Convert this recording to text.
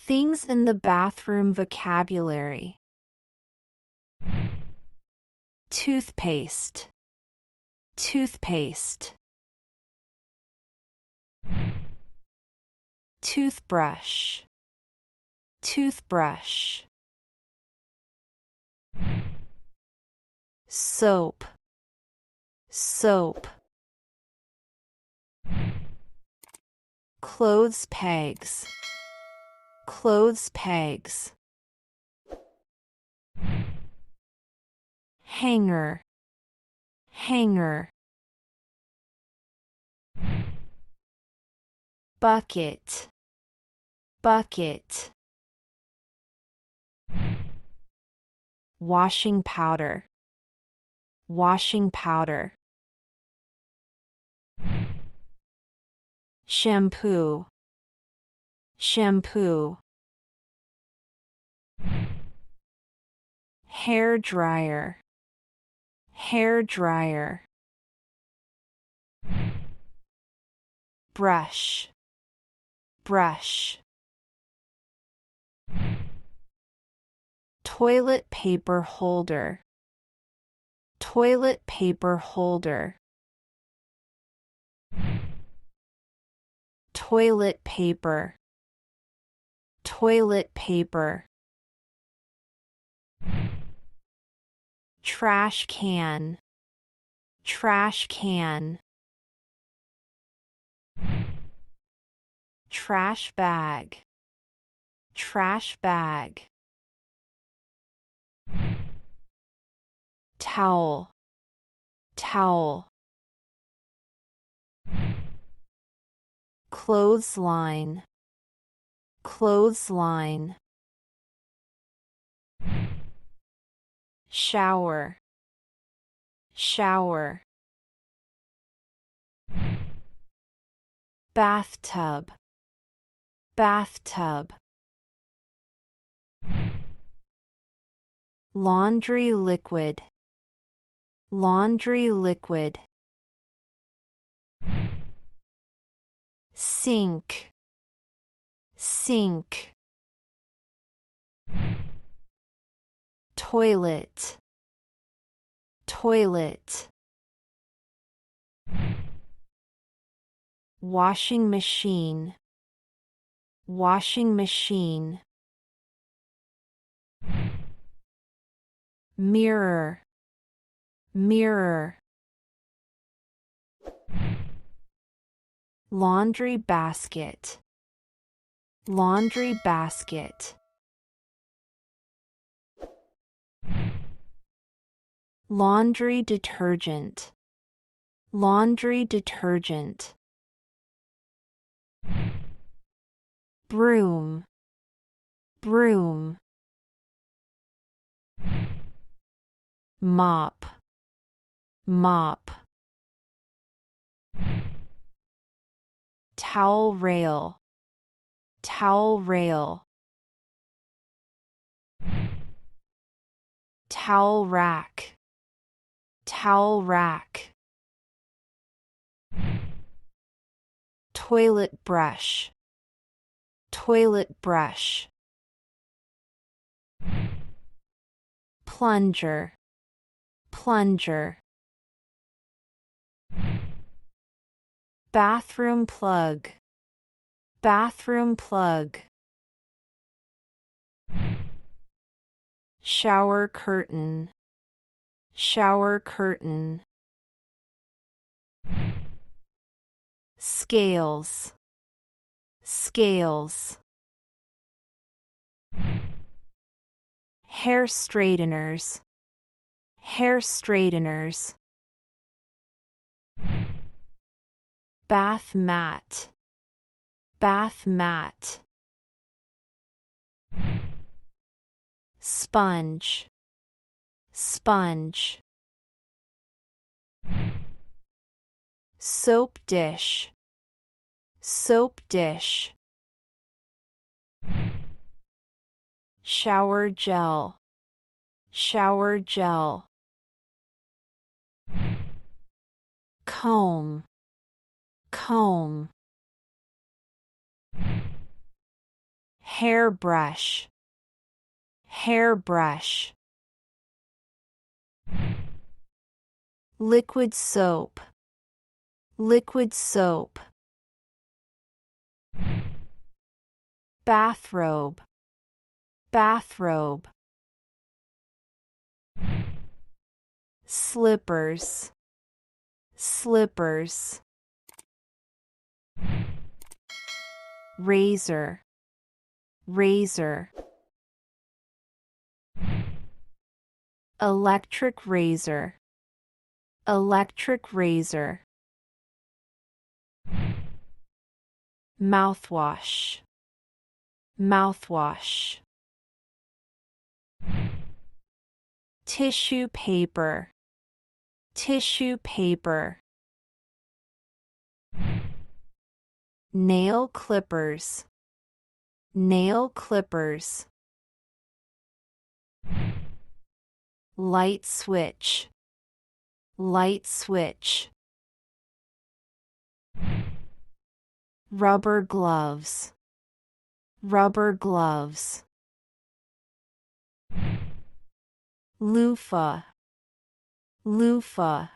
Things in the bathroom vocabulary. Toothpaste, toothpaste. Toothbrush, toothbrush. Soap, soap. Clothes pegs, clothes pegs. Hanger, hanger. Bucket, bucket. Washing powder, washing powder. Shampoo, shampoo. Hair dryer, hair dryer. Brush, brush. Toilet paper holder, toilet paper holder. Toilet paper, toilet paper. Trash can, trash can. Trash bag, trash bag. Towel, towel. Clothesline, clothesline. Shower, shower. Bathtub, bathtub. Laundry liquid, laundry liquid. Sink, sink. Toilet, toilet. Washing machine, washing machine. Mirror, mirror. Laundry basket, laundry basket. Laundry detergent, laundry detergent. Broom, broom. Mop, mop. Towel rail, towel rail. Towel rack, towel rack. Toilet brush, toilet brush. Plunger, plunger. Bathroom plug, bathroom plug. Shower curtain, shower curtain. Scales, scales. Hair straighteners, hair straighteners. Bath mat, bath mat. Sponge, sponge. Soap dish, soap dish. Shower gel, shower gel. Comb, comb. hairbrush, hairbrush. Liquid soap, liquid soap. Bathrobe, bathrobe. Slippers, slippers. Razor, razor. Electric razor, electric razor. Mouthwash, mouthwash. Tissue paper, tissue paper. Nail clippers, nail clippers. Light switch, light switch. Rubber gloves, rubber gloves. Loofah, loofah.